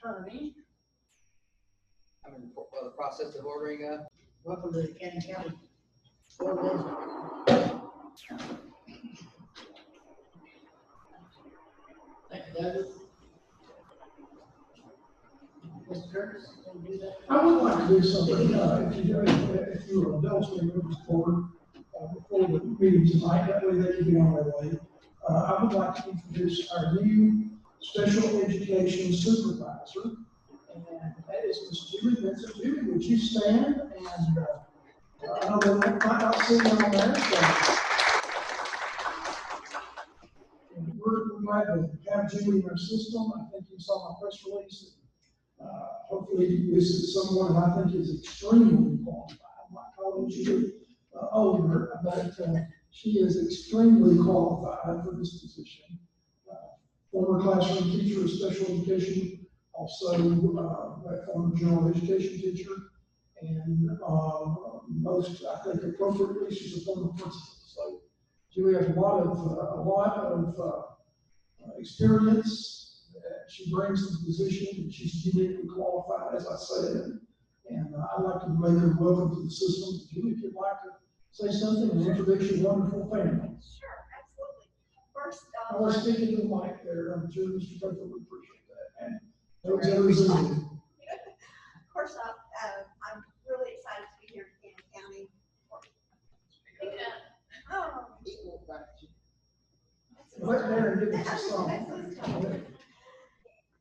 attorney. I'm in the process of ordering Welcome to the Cannon County Board of Education. Thank you, Douglas. Mr. Curtis, can you do that? I would like to do something, if you will indulge me, members of the board, before the meeting tonight, that way they can be on their way. I would like to introduce our new special education supervisor, and that is Ms. Julie Benson. Julie, would you stand? And I know they might not see you on there, so. And we're glad to have Julie in our system. I think you saw my press release. Hopefully this is someone I think is extremely qualified. I'm not calling Julie older, but she is extremely qualified for this position. Former classroom teacher of special education, also former general education teacher, and most, I think, appropriately, she's a former principal. So Julie has a lot of experience. She brings to the position, and she's uniquely qualified, as I said. And I'd like to make her welcome to the system. Julie, if you'd like to say something and introduce your wonderful family. Sure, absolutely. First, I want to speak into the mic there. I'm sure Mr. Coker would appreciate that. And those others in the of course, I'm really excited to be here in Cannon County. Oh. Let Darren give us a song.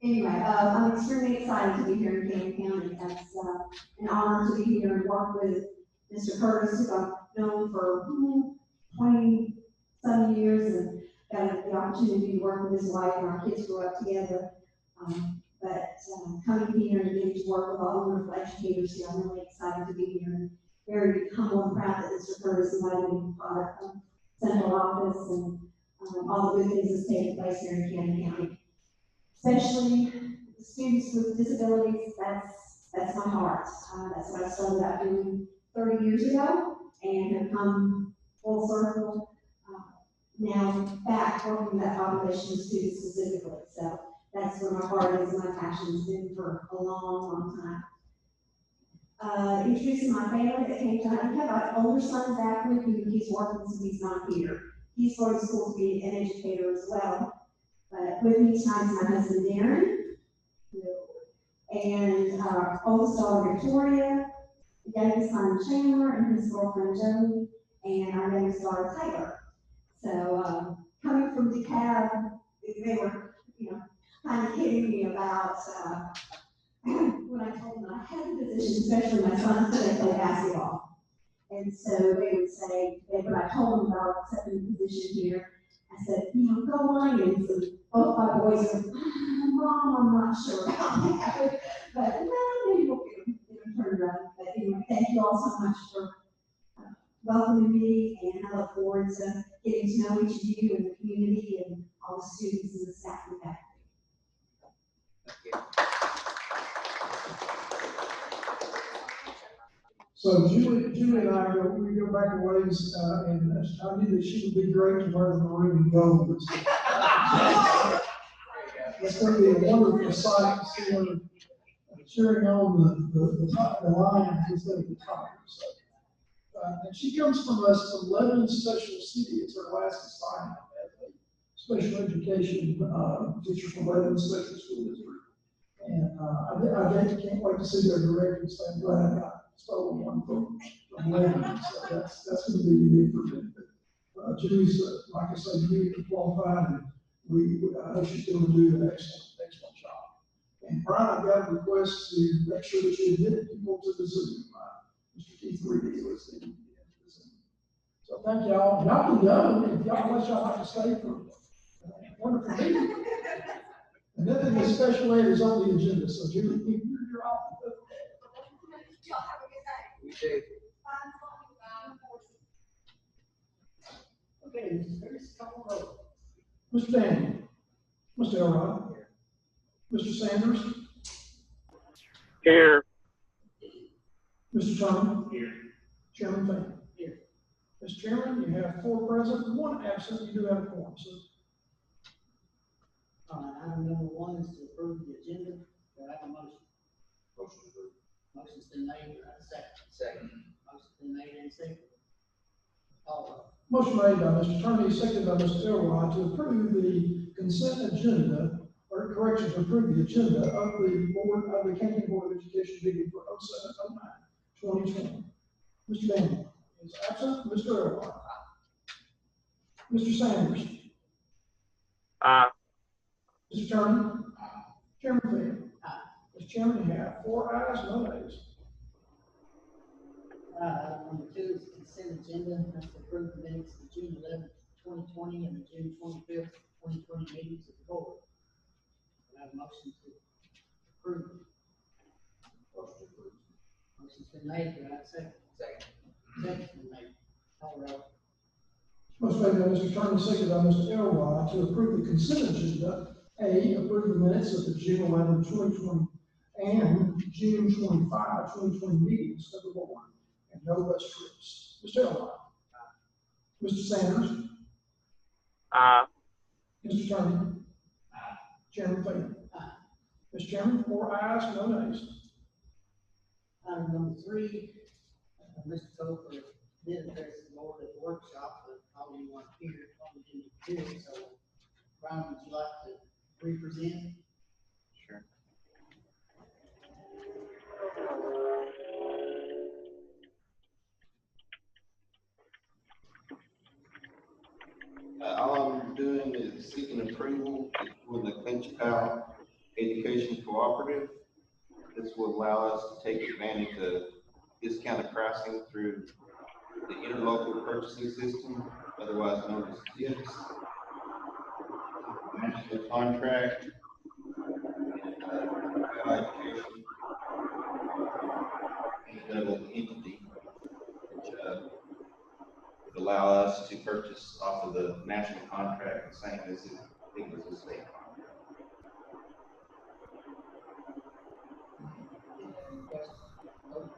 Anyway, I'm extremely excited to be here in Cannon County. It's an honor to be here and work with Mr. Curtis, who I've known for 20-some years, and got the opportunity to work with his wife, and our kids grew up together. But coming here and getting to work with all the wonderful educators here, I'm really excited to be here, and very humble and proud that Mr. Curtis invited me to our central office and all the good things that's taking place here in Cannon County. Especially the students with disabilities, that's my heart. That's what I started out doing 30 years ago, and have come full circle now back working with that population of students specifically. So that's where my heart is, my passion has been for a long, long time. Introducing my family that came to, I have an older son, Zachary, who he's working since he's not here. He's going to school to be an educator as well. But with me tonight is my husband, Darren, and our oldest daughter, Victoria, youngest son, Chandler, and his girlfriend, Jody, and our youngest daughter, Taylor. So, coming from DeKalb, they were, kind of kidding me about when I told them I had a position, especially my sons, so they play basketball. And so they would say, when I told them about accepting the position here, I said, go Lions, and both my boys said, Mom, I'm not sure about that. But no, maybe we'll get them turned around. But anyway, thank you all so much for welcoming me, and I look forward to getting to know each of you and the community and all the students and the staff and faculty. So Julie and I we go back a ways, and I knew that she would be great to wear the maroon and gold. It's going to be a wonderful sight to see her cheering on the Lions instead of the Tigers. So, and she comes from us from Lebanon Special City. It's her last assignment as a special education teacher from Lebanon Special School District. And I can't wait to see their director, so I'm glad I got stolen one from Lebanon. So that's going to be unique for me. But Julie's, like I said, uniquely qualified, and I know she's going to do an excellent job. And Brian, I've got a request to make sure that you admit people to the Zoom. Mr. Keith Reedy was the Zoom. So thank y'all. Y'all can go if y'all unless y'all like to stay for wonderful meeting. And nothing as special ed is on the agenda. So Julie, you're off. Y'all have a good day. We do. Okay, Mr. Daniel, Mr. Elrod, Mr. Sanders, Here. Mr. Turner, Here. Chairman Fan. Here. Mr. Chairman, you have 4 present, 1 absent. You do have a quorum, sir. Item number 1 is to approve the agenda. Do I Do I have a motion? Motion approved. Motion's been made, do I have a second? Second. Motion's been made and seconded. Call roll. Motion made by Mr. Attorney, seconded by Mr. Elrod, to approve the consent agenda, or correction, to approve the agenda of the board, of the County Board of Education meeting for 07/09/2020. Mr. Daniel is absent. Mr. Elrod. Mr. Sanders. Aye. Mr. Attorney. Chairman Pham. Mr. Chairman, you have 4 ayes, no nays. Item number 2 is consent agenda, that's to approve the minutes of June 11th, 2020, and the June 25th, 2020 meetings of the board. Do I have a motion to approve? Motion approved. Motion's been made, do I have a second? Second. Second's been made. Call roll. Motion made by Mr. Attorney, seconded by Mr. Elrod, to approve the consent agenda. A, approve the minutes of the June 11, 2020, and June 25, 2020 meetings of the board, and no less trips. Mr. Elrod. Mr. Sanders. Aye. Mr. Attorney. Chairman Pham. Mr. Chairman, 4 ayes, no nays. Item number 3, Mr. Coker did address the board at the workshop, but probably weren't here, probably didn't hear it, so Brian, would you like to represent? Sure. All I'm doing is seeking approval for the Clinch Powell Education Cooperative. This will allow us to take advantage of discounted pricing through the interlocal purchasing system, otherwise known as TIPS. National contract and education and double entity, which would allow us to purchase off of the national contract the same as it was a state contract. Any questions? Vote.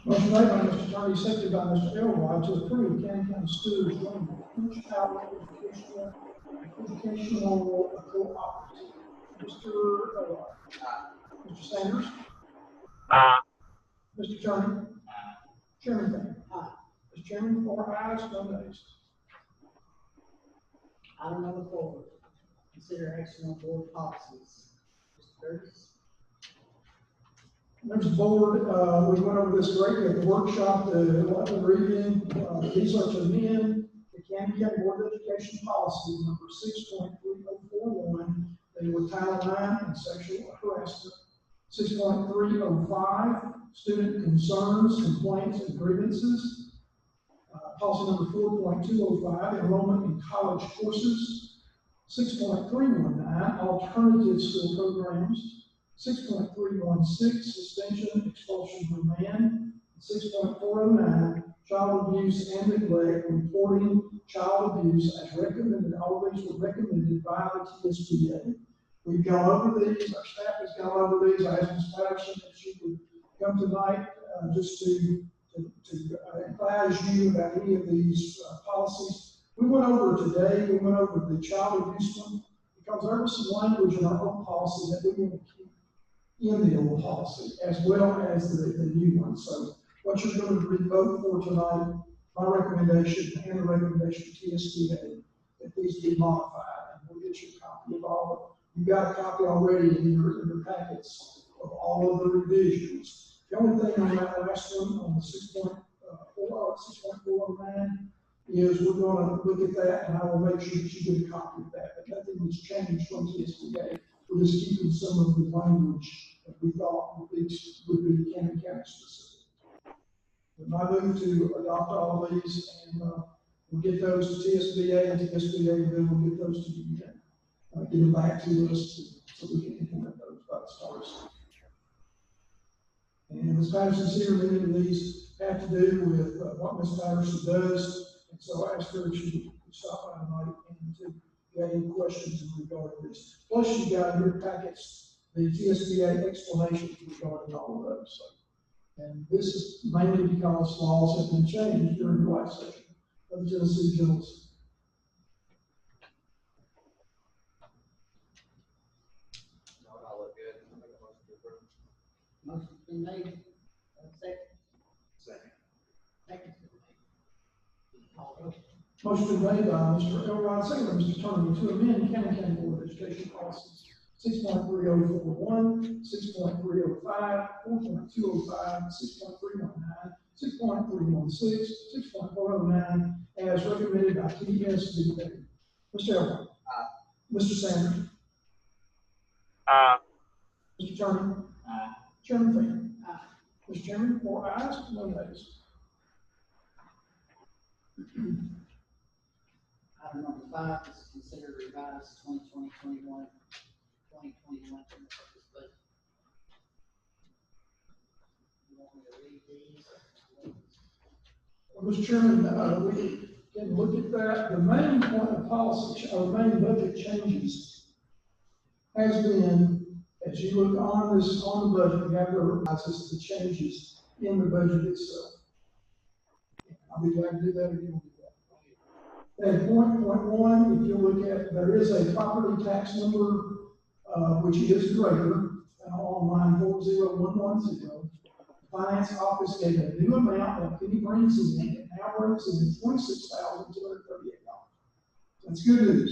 Motion made by Mr. Attorney, seconded by Mr. Elrod, to approve the County Schools joining the Clinch Powell Educational Cooperative. Mr. Elrod. Mr. Sanders. Aye. Mr. Attorney. Chairman Pham. Aye. Mr. Chairman, 4 ayes, no nays. Item number 4, consider action on board policies. Mr. Curtis? Members of the board, we went over this greatly at the workshop, the reading. These are to amend the Camden County Board of Education policy number 6.3041. They were Title IX and sexual harassment. 6.305, student concerns, complaints, and grievances. Policy number 4.205, enrollment in college courses. 6.319, alternative school programs. 6.316, suspension, expulsion, remand. 6.409, child abuse and neglect, reporting child abuse as recommended. All of these were recommended by the TSBA. We've gone over these, our staff has gone over these. I asked Ms. Patterson if she could come tonight just to advise you about any of these policies. We went over today, we went over the child abuse one, because there was some language in our old policy that we want to keep in the old policy, as well as the new one. So what you're going to vote for tonight, my recommendation and the recommendation of TSBA, that these be modified, and we'll get you a copy of all of them. You've got a copy already in your packets of all of the revisions. The only thing on that last one, on the 6.409, is we're going to look at that, and I will make sure that you get a copy of that. But nothing has changed from TSBA. We're just keeping some of the language that we thought would be Camden County specific. And I move to adopt all of these, and we'll get those to TSBA, and TSBA, and then we'll get those to you. Get them back to us so we can implement those by the start of school. And Ms. Patterson's here, many of these have to do with what Ms. Patterson does, and so I asked her if she would stop by tonight and to get any questions in regard to this. Plus, you got in your packets the TSBA explanations regarding all of those. And this is mainly because laws have been changed during the last session of the Tennessee General Assembly. No, it all look good. I'll make a motion to approve. Motion's been made, second. Second. Second's been made. Call the vote. Motion made by Mr. Elrod, second by Mr. Turner, to amend County Board of Education policies 6.3041, 6.305, 4.205, 6.319, 6.316, 6.409, as recommended by TSBA. Mr. Elrod. Aye. Mr. Sanders. Mr. Turner. Aye. Chairman Fan. Aye. Mr. Chairman, 4 ayes, no nays. Item number 5 is consider revised 2021 budget. You want me to read these? Well, Mr. Chairman, we can look at that. The main point of policy, or main budget changes has been, as you look on this, on the budget, you have to realize this, the changes in the budget itself. I'll be glad to do that if you want to do that. And point one, if you look at, there is a property tax number, which is greater, on line 40110. Finance office gave a new amount that Penny brings in, and now brings in $26,238. That's good news.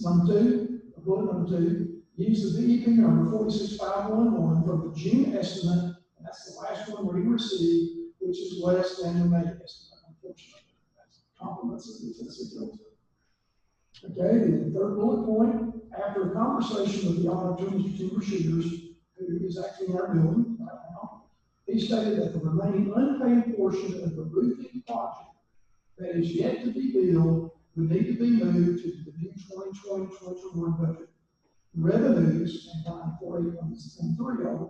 Number 2, bullet number 2, use the DEP number 46511 from the June estimate, and that's the last one we received, which is less than the May estimate, unfortunately. That's compliments of the Tennessee General. Okay, the third bullet point, after a conversation with the auditor, Mr. Timber Shears, who is actually in our building right now, he stated that the remaining unpaid portion of the roofing project that is yet to be billed would need to be moved to the new 2020-2021 budget. Revenues, and line 48130,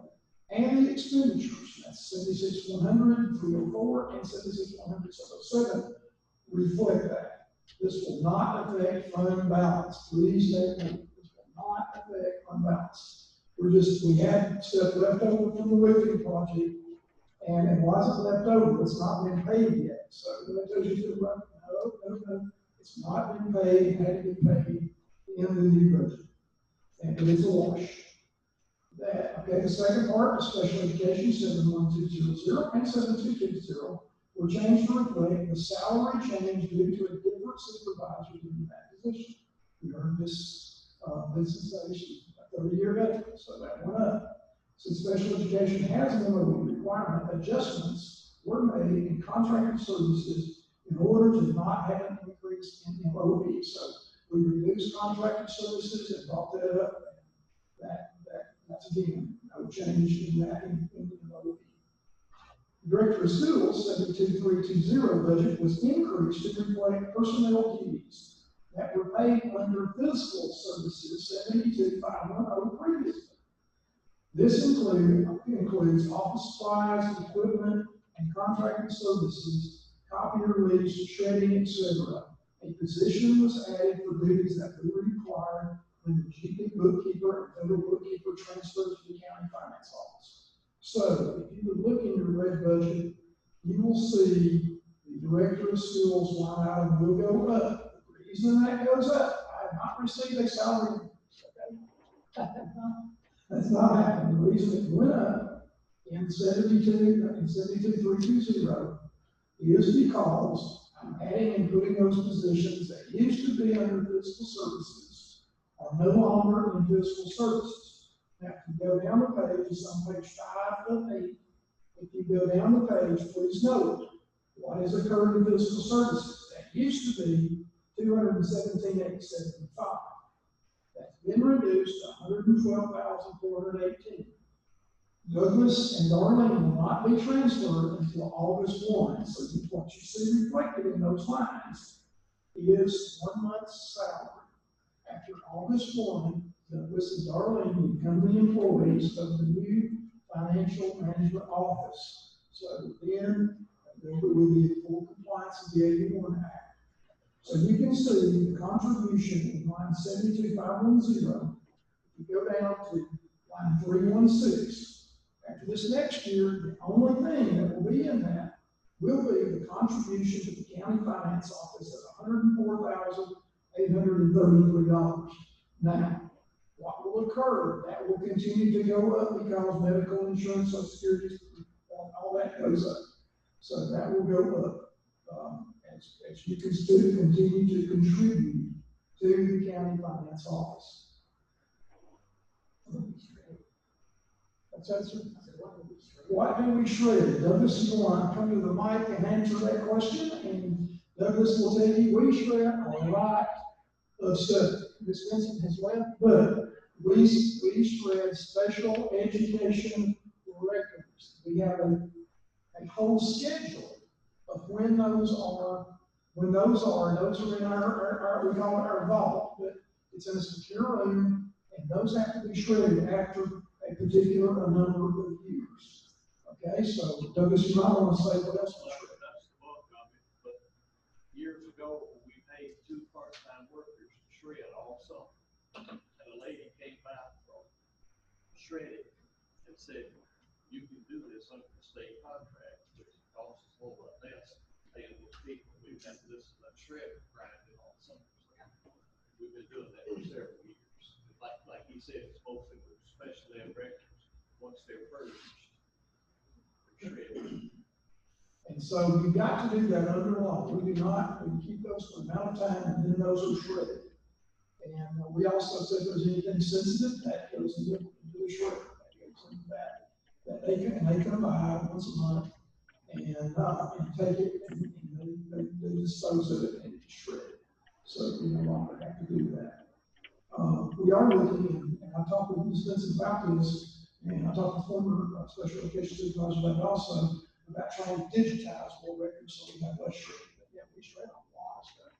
and the expenditures, that's 76,100, 304, and 76,107, reflect that. This will not affect fund balance. Please take note. This will not affect fund balance. We had stuff left over from the roofing project, and it wasn't left over. It's not been paid yet. So that tells you to run. No. It's not been paid. It had to be paid in the new budget, and it's a wash. Okay, the second part is special education 71200 and 7220 were changed to reflect the salary change due to a different supervisor in that position. We heard this sensation 30-year veteran, so that went up. Since special education has an MOE requirement, adjustments were made in contracted services in order to not have an increase in MOE. So we reduced contracted services and brought that up. That's again, no change in that in the MOE. Director of Schools 72320 budget was increased to reflect personnel duties that were paid under physical services 72510 previously. This includes office supplies, equipment, and contracted services, copier lease, shredding, etc. A position was added for duties that were required when the GP bookkeeper and federal bookkeeper transferred to the county finance office. So, if you would look in your red budget, you will see the director of schools line item will go up. The reason that goes up, I have not received a salary. Okay? That's not happening. The reason it went up in 72320 is because I'm adding and putting those positions that used to be under physical services are no longer in physical services. Now, if you go down the page, it's on page 5 of 8. If you go down the page, please note what has occurred in physical services. That used to be $217,875. That's been reduced to $112,418. Douglas and Darlene will not be transferred until August 1. So what you see reflected in those lines is 1 month's salary. After August 1, Douglas and Darlene will become the employees of the new financial management office. So then they will be in full compliance with the 81 Act. So you can see the contribution in line 72510. If you go down to line 316, After this next year, the only thing that will be in that will be the contribution to the county finance office of $104,833. Now, what will occur? That will continue to go up because medical insurance, social security, all that goes up. So that will go up, as you can still continue to contribute to the county finance office. That's answer. What do we shred? Douglas, you want to come to the mic and answer that question? And Douglas will tell you, we shred a lot of stuff. Ms. Vincent has left, but we shred special education records. We have a whole schedule of when those are in our we call it our vault, but it's in a secure room, and those have to be shredded after a particular number of years. Okay, so Douglas, you might want to say what else was shredded. That's the bulk of it, but years ago, we paid 2 part-time workers to shred all summer. And a lady came back from shredding and said, you can do this under the state contract, which costs us a little bit less, paying those people. We've had this shred grinding all summer. We've been doing that for several years. Like he said, it's mostly with special ed records, once they're purged, they're shredded. And so you got to do that under law. We keep those for an amount of time, and then those are shredded. And we also said if there's anything sensitive, that goes into the shredder. That goes into that they can buy once a month and take it and they dispose of it and shred it. So we no longer have to do that. We are looking, and I talked with Ms. Vincent about this, and I talked to former special education supervisor about it also, about trying to digitize more records so we have less shredding. But yeah, we shred a lot of stuff.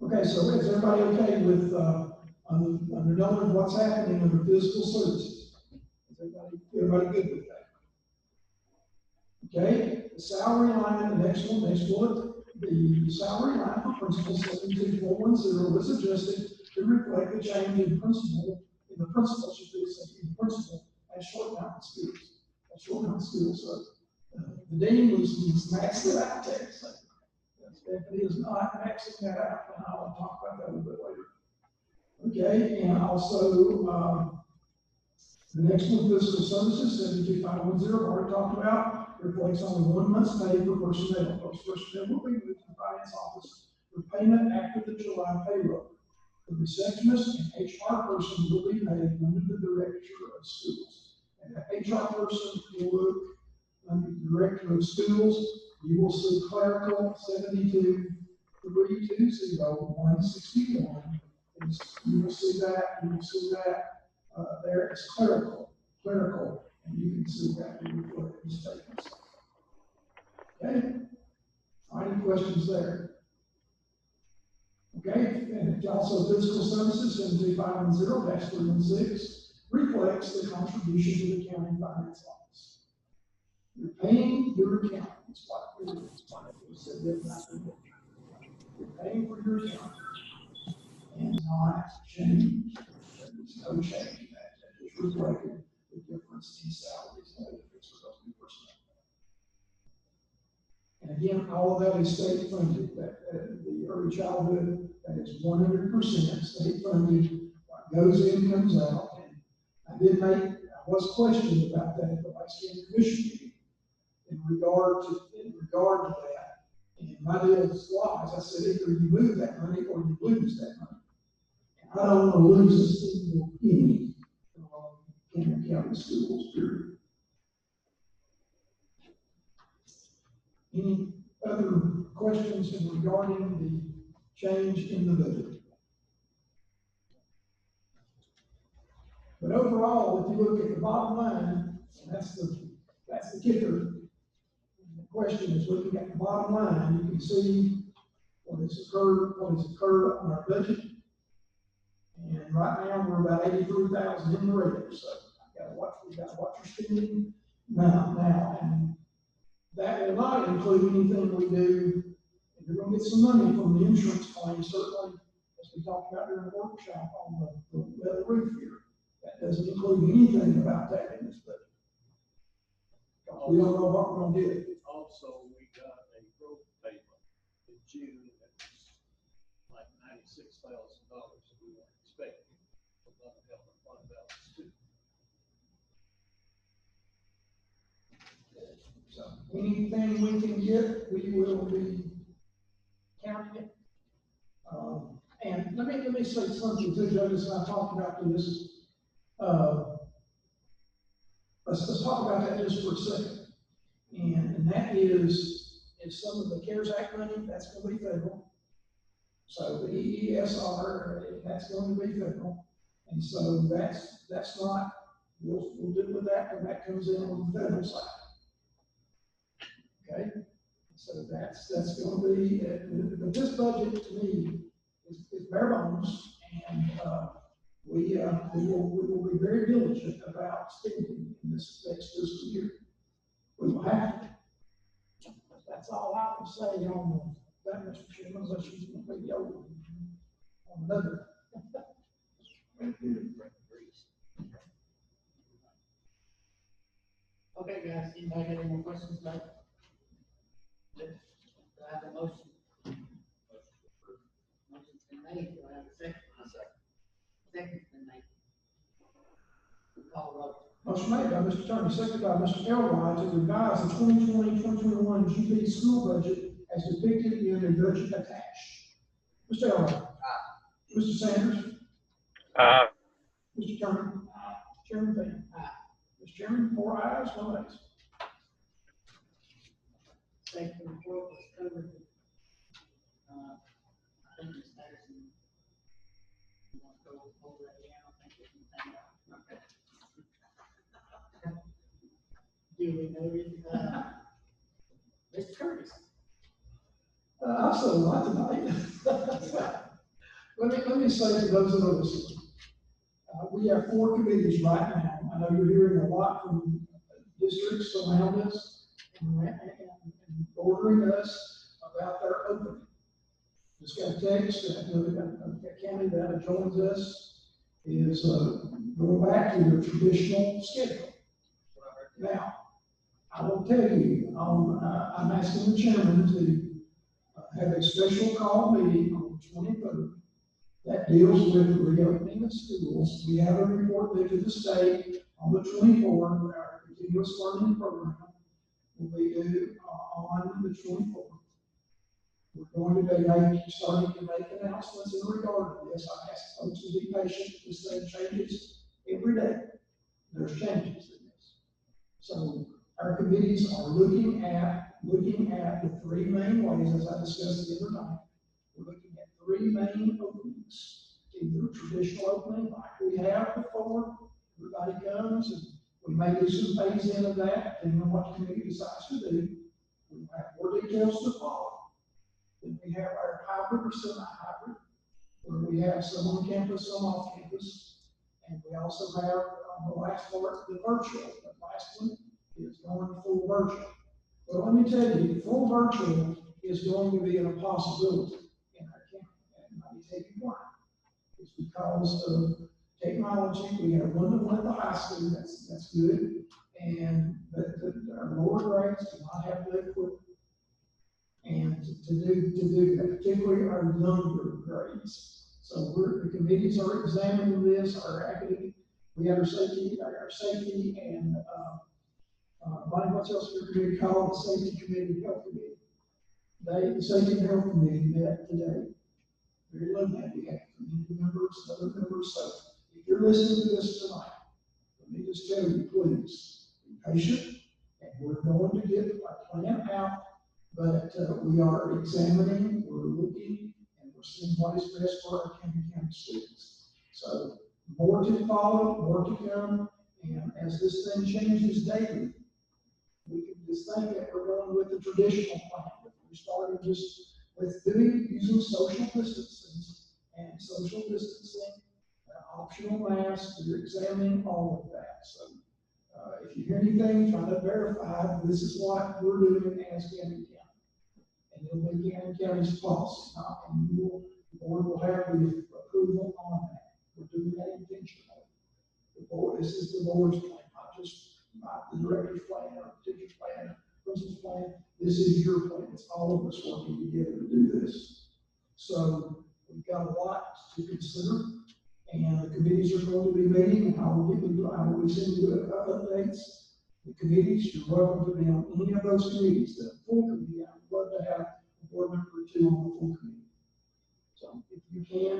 Okay, so is everybody okay with under knowing what's happening under physical services? Is everybody good with that? Okay, the salary line, the next bullet, the salary line for principal 72410 was adjusted to reflect the change in principal, in the principal at Short Mountain Schools. At Short Mountain Schools, so the dean was maxed it out there. So Stephanie is not maxing that out, and I'll talk about that a little bit later. Okay, and also the next one, fiscal services, 72510, already talked about, reflects only 1 month's pay for personnel. Those personnel will be moved to the finance office for payment after the July payroll. The receptionist and HR person will be paid under the director of schools. And the HR person will look under the director of schools. You will see clerical 72320-161. You will see that. There is clerical, and you can see that in the statements. Okay? Any questions there? Okay, and also physical services, 72510-316, reflects the contribution to the county finance office. You're paying your account. It's what we said that. You're paying for your account and not change. There's no change in that. That is reflected the difference in salaries and benefits for those new personnel. And again, all of that is state funded. The early childhood, that is 100% state funded. What goes in comes out. And I was questioned about that at the Vice County Commission meeting in regard to that. And my deal was, I said, either you move that money or you lose that money. And I don't want to lose a single penny in the county schools, period. Any other questions regarding the change in the budget? But overall, if you look at the bottom line, and that's the kicker. The question is looking at the bottom line, you can see what has occurred on our budget. And right now we're about 83,000 in the red. So we gotta watch our spending now. And that will not include anything we do. And you're gonna get some money from the insurance claim, certainly, as we talked about during the workshop on the roof here. That doesn't include anything about that in this budget. We don't know what we're gonna do. Also, we got a road payment in June that was like $96,000 that we weren't expecting. So that'll help our fund balance too. So anything we can get, we will be counting it. And let me say something too, Judge, and I talked about this. Let's talk about that just for a second. And that is some of the CARES Act money, that's gonna be federal. So the EESR, that's going to be federal. And so that's not, we'll deal with that when that comes in on the federal side. Okay? So that's gonna be, but this budget to me is bare bones, and, we will be very diligent about spending in this next fiscal year. We will have to. That's all I can say on that, Mr. Chairman, unless you want to go on another. Okay, guys, anybody got any more questions about it? Do I have a motion? Motion's been made, do I have a second? Second's been made. Call roll. Motion made by Mr. Turner, seconded by Mr. Elroy to revise the 2020-2021 GP school budget as depicted in the budget attached. Mr. Elroy. Aye. Mr. Sanders. Mr. Turner. Aye. Chairman Payne. Aye. Mr. Chairman, 4 ayes, 1 nays. Safety report was covered. I think Ms. Patterson. You want to go over that again? I think it's anything else. Okay. Duly noted, Mr. Curtis. I said a lot tonight. Let me say to those that are listening, we have 4 committees right now. I know you're hearing a lot from districts around us and ordering us about their opening. Just got a text that a county that joins us is going back to their traditional schedule. Now, I will tell you, I'm asking the chairman to have a special call meeting on the 23rd that deals with the reopening of schools. We have a report due to the state on the 24th. Our continuous learning program will be due on the 24th. We're going to be starting to make announcements in regard to this. I ask folks to be patient. This thing changes every day. There's changes in this. So our committees are looking at the 3 main ways, as I discussed the other night. We're looking at 3 main openings, either a traditional opening like we have before, everybody comes, and we may do some phase in of that, depending on what the committee decides to do. We have more details to follow. Then we have our hybrid or semi-hybrid, where we have some on campus, some off campus, and we also have the last part, the virtual. The last one is going full virtual. But let me tell you, full virtual is going to be a possibility in our county, and let me tell you why. It's because of technology. We have one-to-one at the high school. That's good, and our lower grades do not have the equipment. And to do that, particularly our younger grades. So the committees are examining this, our academic, we have our safety and, Bonnie, what's else your committee called? The safety committee, health committee. The safety and health committee met today. Very low that we have community members, other members. So if you're listening to this tonight, let me just tell you, please be patient, and we're going to get our plan out. But we are examining, we're looking, and we're seeing what is best for our county students. So more to follow, more to come, and as this thing changes daily, we can just think that we're going with the traditional plan. We're starting just with using social distancing and social distancing, optional masks. We're examining all of that. So if you hear anything, try to verify this is what we're doing as Canyon County. And it'll be Canyon County's policy, and the board will have the approval on that. We're doing that intentionally. board's plan, not the director's plan, or teacher's plan, principal's plan. This is your plan. It's all of us working together to do this. So we've got a lot to consider, and the committees are going to be meeting, and I will be sending you updates. The committees, you're welcome to be on any of those committees. The full committee, I would love to have a board member or two on the full committee. So if you can,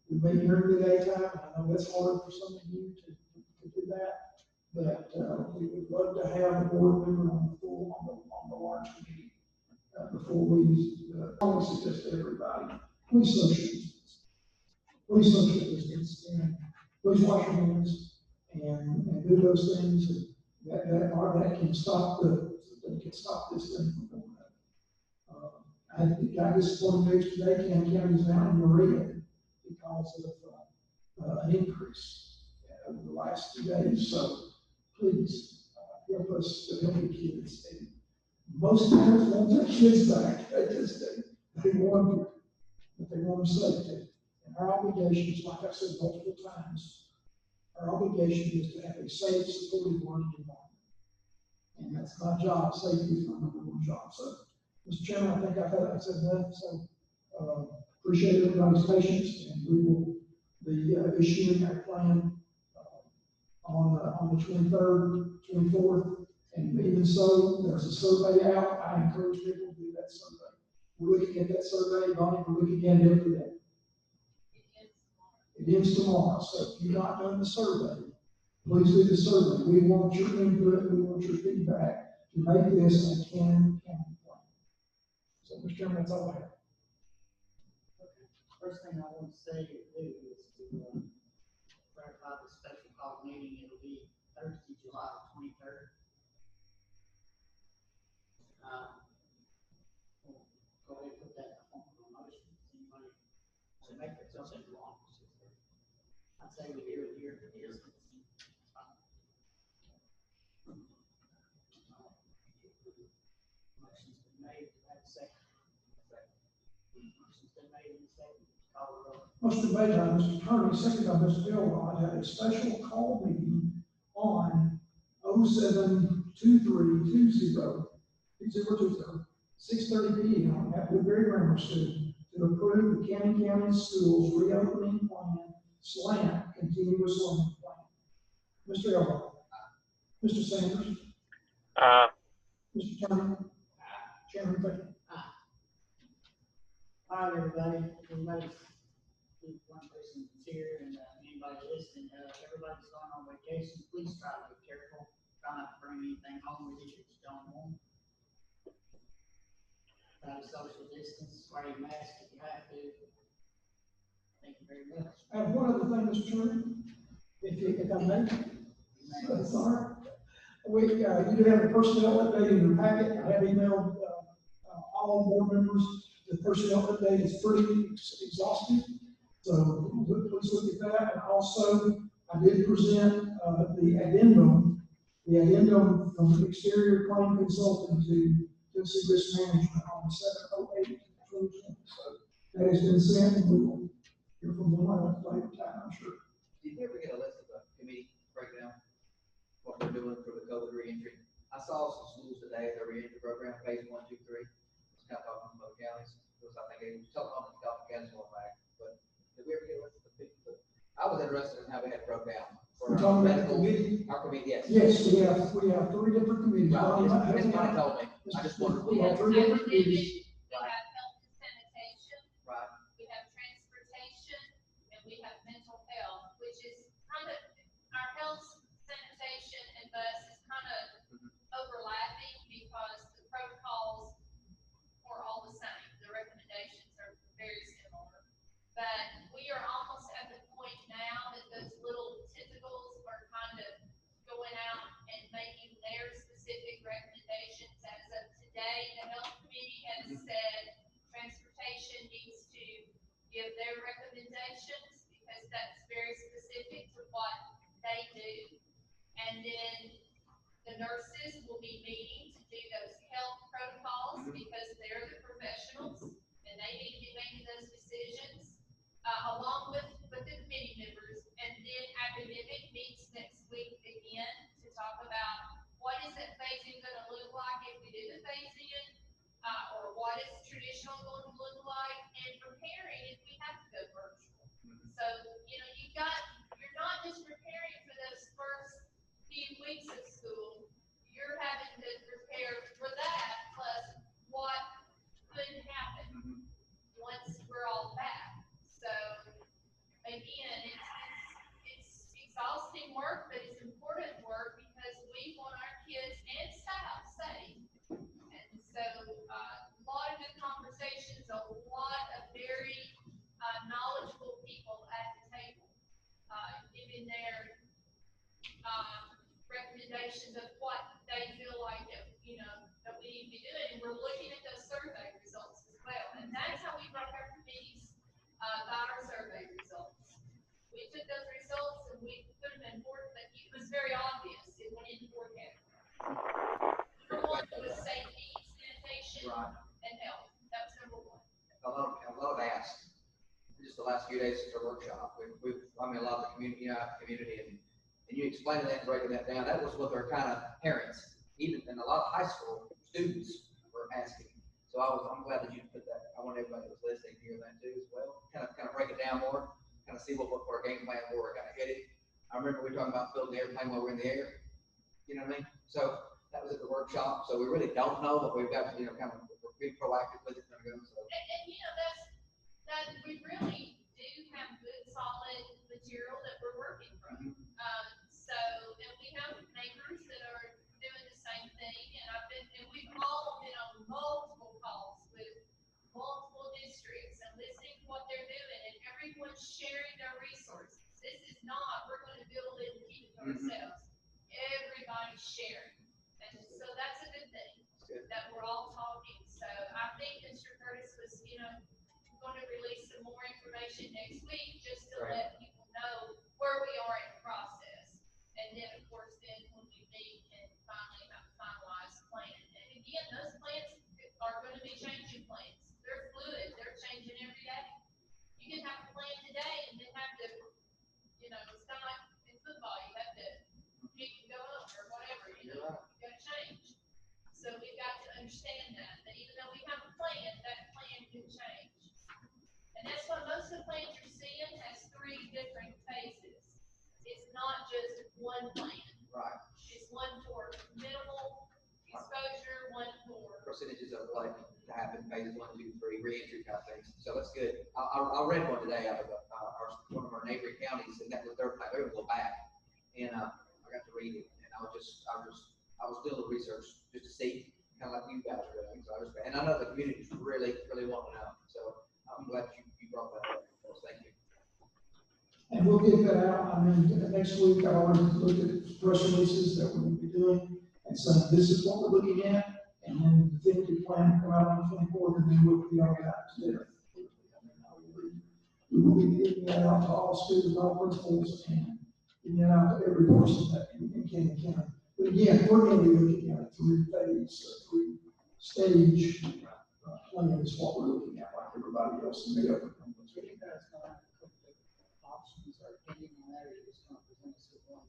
we may during the daytime, I know that's hard for some of you to do that, but we would love to have a board member on the large committee before we, I would suggest to everybody, please social distance, and please wash your hands, and do those things that can stop this thing from going up. I disappointed news today, Camden County is now in the red because of an increase over the last 2 days. So please help us to help the kids. And most parents want their kids back. They want them, but they want them safety. And our obligation is, like I've said multiple times, our obligation is to have a safe, supportive learning environment. And that's my job. Safety is my number one job. So, Mr. Chairman, I think I've said enough. So, appreciate everybody's patience, and we will be issuing our plan on the 23rd, 24th, and even so, there's a survey out. I encourage people to do that survey. We're looking at that survey, Bonnie. We're looking at it every day. It ends tomorrow. So if you've not done the survey, please do the survey. We want your input. We want your feedback to make this a Camden County plan. So, Mr. Chairman, that's all I have. First thing I want to say is to clarify the special call meeting. It'll be Thursday, July 23rd. We'll go ahead and put that on the motion. Anybody to make it something wrong? I'd say we do it here for this. Motion's been made. That's second. Motion's been made and second. Call the roll. Motion made by Mr. Attorney, second by Mr. Elrod, had a special call meeting on 07/23/2020, 6:30 p.m. at Woodbury Grammar School to approve the Camden County Schools reopening plan SLAM continuous learning plan. Mr. Elrod. Mr. Sanders. Mr. Turner. Chairman Baker. All right, everybody, everybody's, one person's here, and anybody listening, everybody's going on vacation. Please try to be careful. Try not to bring anything home with you that you don't want. Try to social distance, wear your mask if you have to. Thank you very much. I have one other thing, Mr. Chairman, if I may. Sorry. You do have a personnel update in your packet. I have emailed all board members. The personnel update is pretty exhaustive, so please look at that. And also, I did present the addendum from the exterior claim consultant to Tennessee Risk Management on 7/08/2020. So that has been sent, and we will hear from them at a later time, I'm sure. Did you ever get a list of the committee breakdown? What we're doing for the COVID reentry? I saw some schools today, their reentry program, phase 1, 2, 3. It's kind of talking about counties, because I think they telephone the counties going back. But did we ever get a list of the people? I was interested in how we had it broke down. For We're talking about medical, committee. our committee, yes. Yes, we have 3 different committees. Right, Bonnie, Ms. Bonnie told me. I just wondered. We have 3 different committees. We have health and sanitation, Right. we have transportation, and we have mental health, which is kind of, our health, sanitation, and bus is kind of overlapping because the protocols are all the same. The recommendations are very similar. But we are almost at the point now that those little tentacles are kind of going out and making their specific recommendations. As of today, the health committee has said transportation needs to give their recommendations because that's very specific to what they do. And then the nurses will be meeting to do those health protocols because they're the professionals and they need to be making those decisions, along with the committee members. And then academic meets next week again weeks of school, you're having to prepare for that, plus what could happen once we're all back. So, again, it's exhausting work, but it's important work because we want our kids and staff safe. And so, a lot of good conversations, a lot of very, knowledgeable people at the table, giving their, recommendations of what they feel like that, that we need to be doing. And we're looking at those survey results as well. And that's how we broke our committees, by our survey results. We took those results and we put them in board, but it was very obvious. It went in board category. Number one was safety, sanitation, Right. and health. That was number one. A lot of asked, just the last few days since our workshop, a lot of the community, and you explaining that and breaking that down, that was what their kind of parents, even, and a lot of high school students were asking. So I'm glad that you put that, I want everybody that was listening to hear that too as well, kind of break it down more, kind of see what our game plan were, kind of hit it. I remember we were talking about building the airplane while we're in the air, you know what I mean? So that was at the workshop, so we really don't know, but we've got, kind of, we're being proactive with it, so. And that we really do have good, solid material that we're working from. So, and we have neighbors that are doing the same thing, and we've all been on multiple calls with multiple districts and listening to what they're doing, and everyone's sharing their resources. This is not, we're gonna build it and keep it to ourselves. Everybody's sharing, and so that's a good thing, that we're all talking. So I think Mr. Curtis was, going to release some more information next week, just to let people know where we are in the process. And then, of course, when we meet and finally have a finalized plan. And again, those plans are going to be changing plans. They're fluid, they're changing every day. You can have a plan today and then have to, it's kind of like in football, you have to kick and go up or whatever, you gotta change. So we've got to understand that even though we have a plan, that plan can change. And that's why most of the plans you're seeing has 3 different phases. It's not just one plan. Right. It's one for minimal exposure, one for. Percentages of like to happen, phases 1, 2, 3, re-entry kind of things. So that's good. I read one today out of one of our neighboring counties, and that was their plan. They were going to go back, and I got to read it, and I was doing the research just to see, kind of like you guys are doing. So and I know the community really, really want to know. So I'm glad you brought that up. So thank you. And we'll get that out. Next week, I already looked at press releases that we will be doing, and so this is what we're looking at, and then the definitive plan will come out on the 24th, and then we'll be on that there. We will be getting that out to all students, all principals, and getting that out to every person that can. But again, we're going to be looking at a 3-phase, 3-stage plan is what we're looking at, like everybody else in the government. Options or opinion on that, or you're just gonna present us with one?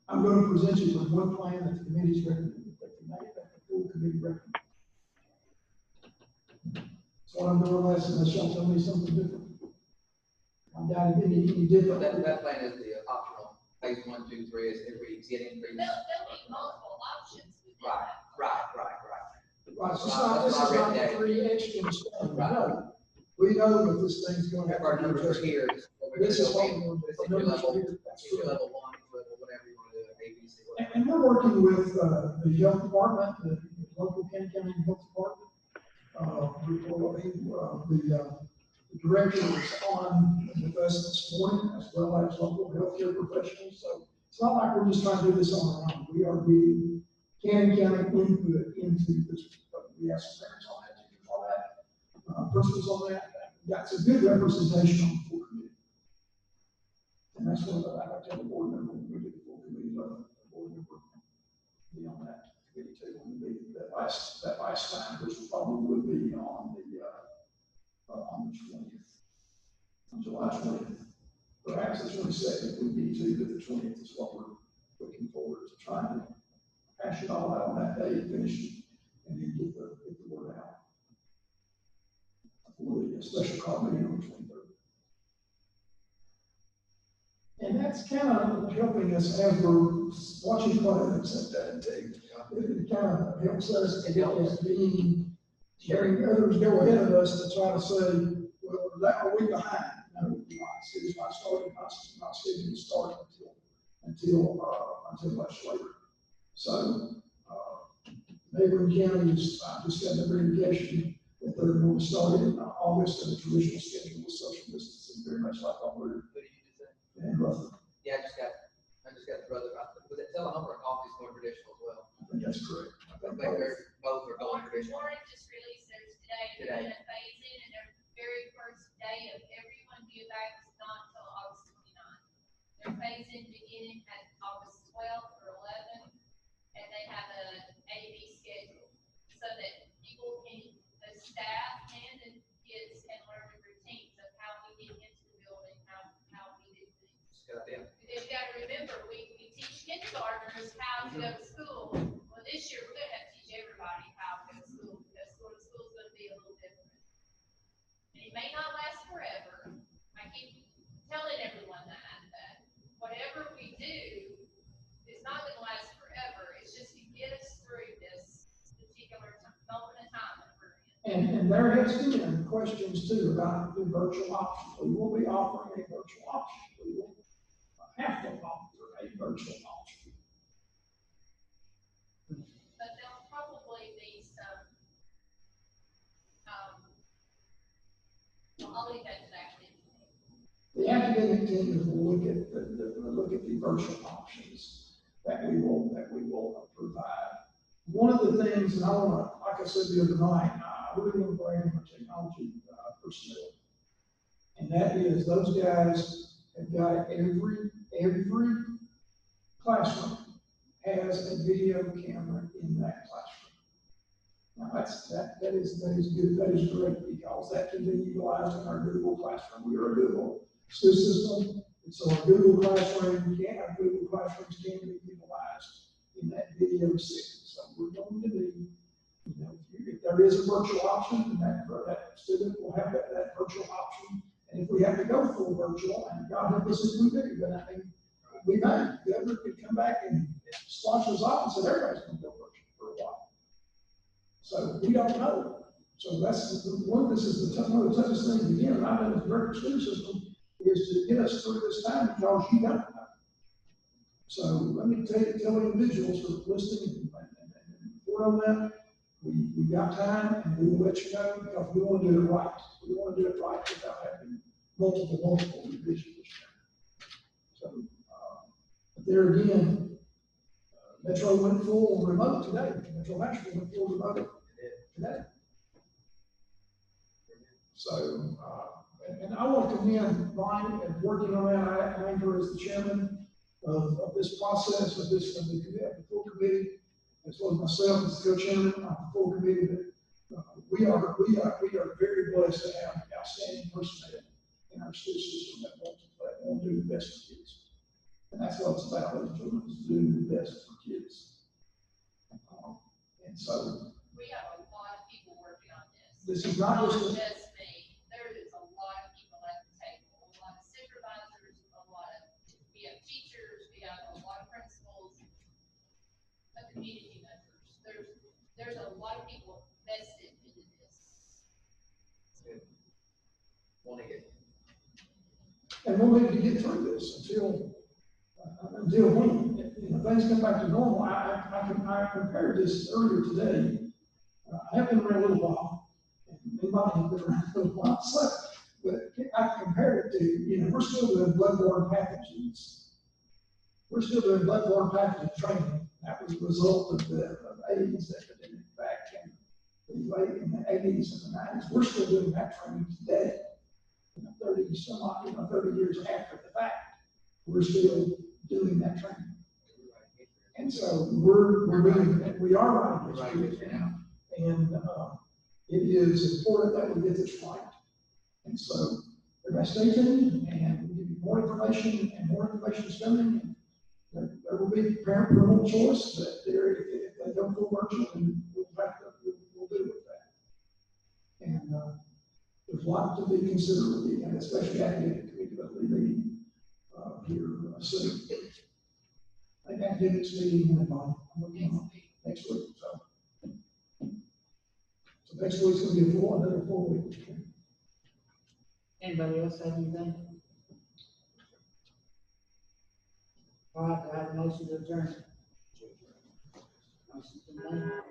I'm going to present you with one plan that the committee's recommended, that the full committee recommended. So I'm doing less unless y'all tell me something different. I'm down any different. That plan is the optional. Phase 1, 2, 3 is every getting increase. There'll be multiple options within Right. Right, so this is not 3 extra stuff. No, we know that this thing's going to have Our to numbers be are just. here. This is what we're. This is the your numbers level, are here. That's this is your right. level 1, whatever you want to do, A, B, C, whatever. And we're working with, the health department, the local Kent County Health Department. The director is on with us this morning, as well as local healthcare professionals. So it's not like we're just trying to do this on our own. We are getting Cannon County input into this. We have some parents on that, teachers on that, principals on that. That's a good representation on the full committee. And that's one of the, I tell the board member, when we do the full committee, the board member be on that committee too, when we meet that last time, which probably would be on the 20th, on July 20th. Perhaps the 22nd would be too, but the 20th is what we're looking forward to trying to hash it all out on that day, finish it, and then get the word out. For the special call meeting on the 23rd. And that's kind of helping us as we're watching products and that too. It kind of helps us to get us being, hearing others go ahead of us to try to say, well, that are we behind? No, we're not. City's not starting, not scheduled to start until much later. So, neighboring counties, just got another indication that they're going to start in August and the traditional schedule with social distancing, very much like what we're Who did you just say? in Rutherford. Yeah, I just got the brother, was it Telehome or Coffee's more traditional as well? I think that's correct. I think But they're both are going traditional. Warren just released theirs today, they're gonna phase in, and their very first day of everyone being back is not until August 29th. Their phase in beginning at August 12th or 11th, and they have a A/B schedule, so that people can, the staff and the kids can learn the routines of how we get into the building, how we do things. Just got them. You gotta remember, we teach kindergartners how to go to school. Well, this year, we're gonna have to teach everybody how to go to school, because going to school is gonna be a little different. And it may not last forever. I keep telling everyone that whatever we do is not gonna last forever. It's just to get us through this particular moment in time that we're in. And there has been questions too about the virtual option. We will be offering a virtual option. We will have to offer a virtual option. But there'll probably be some, well, I'll leave that to that. The academic teams will look at the virtual options that we will provide. One of the things, and I want to, like I said the other night, I really want to bring in our technology personnel. And that is, those guys have got every classroom has a video camera in that classroom. Now that is good, that is great, because that can be utilized in our Google Classroom. We are a Google school system, and so our Google Classrooms can be utilized in that video system. So we're going to be, if there is a virtual option, then that student will have that virtual option. And if we have to go full virtual, and God help us if we do, then I mean, we may, the governor could come back and squash us off and say, everybody's going to go virtual for a while. So we don't know. So that's one of the toughest things, again, and I know the director school system, is to get us through this time because you don't know. So let me tell individuals who are listening and report on that, we got time and we will let you know because we want to do it right. We want to do it right without having multiple revisions. So, but there again, Metro went full remote today. Metro Nashville went full remote today. So, and I want to commend Ryan and working on that. I anchor as the chairman of this process, of the full committee, as well as myself as co-chairman of the full committee. That we are very blessed to have outstanding personnel in our school system that want to do the best for kids. And that's what it's about, is to do the best for kids. And so We have a lot of people working on this. this is not Not just just me, there is a lot of people at the table, a lot of supervisors, we have teachers, we have a lot of principals, community members. There's a lot of people vested into this. Want to get. and we'll need to get through this until when, things come back to normal. I compared this earlier today. I have been around a little while, and anybody has been around a little while, so, but I compared it to, we're still doing bloodborne pathogens. We're still doing bloodborne pathogen training. That was a result of the AIDS epidemic back in the 80s and the 90s. We're still doing that training today. 30 years after the fact, we're still doing that training. And so we're doing that. We are writing this now. And it is important that we get this right. And so everybody stay tuned, and we'll give you more information is coming. There will be parental choice, but if they go full virtual, then we'll deal with that. And there's a lot to be considered, and especially academic committee, but we need here soon. I think academics meeting went on, next week, so. So next week's gonna be another 4 weeks. Anybody else have anything? All right, I have a motion to adjourn. Motion to adjourn.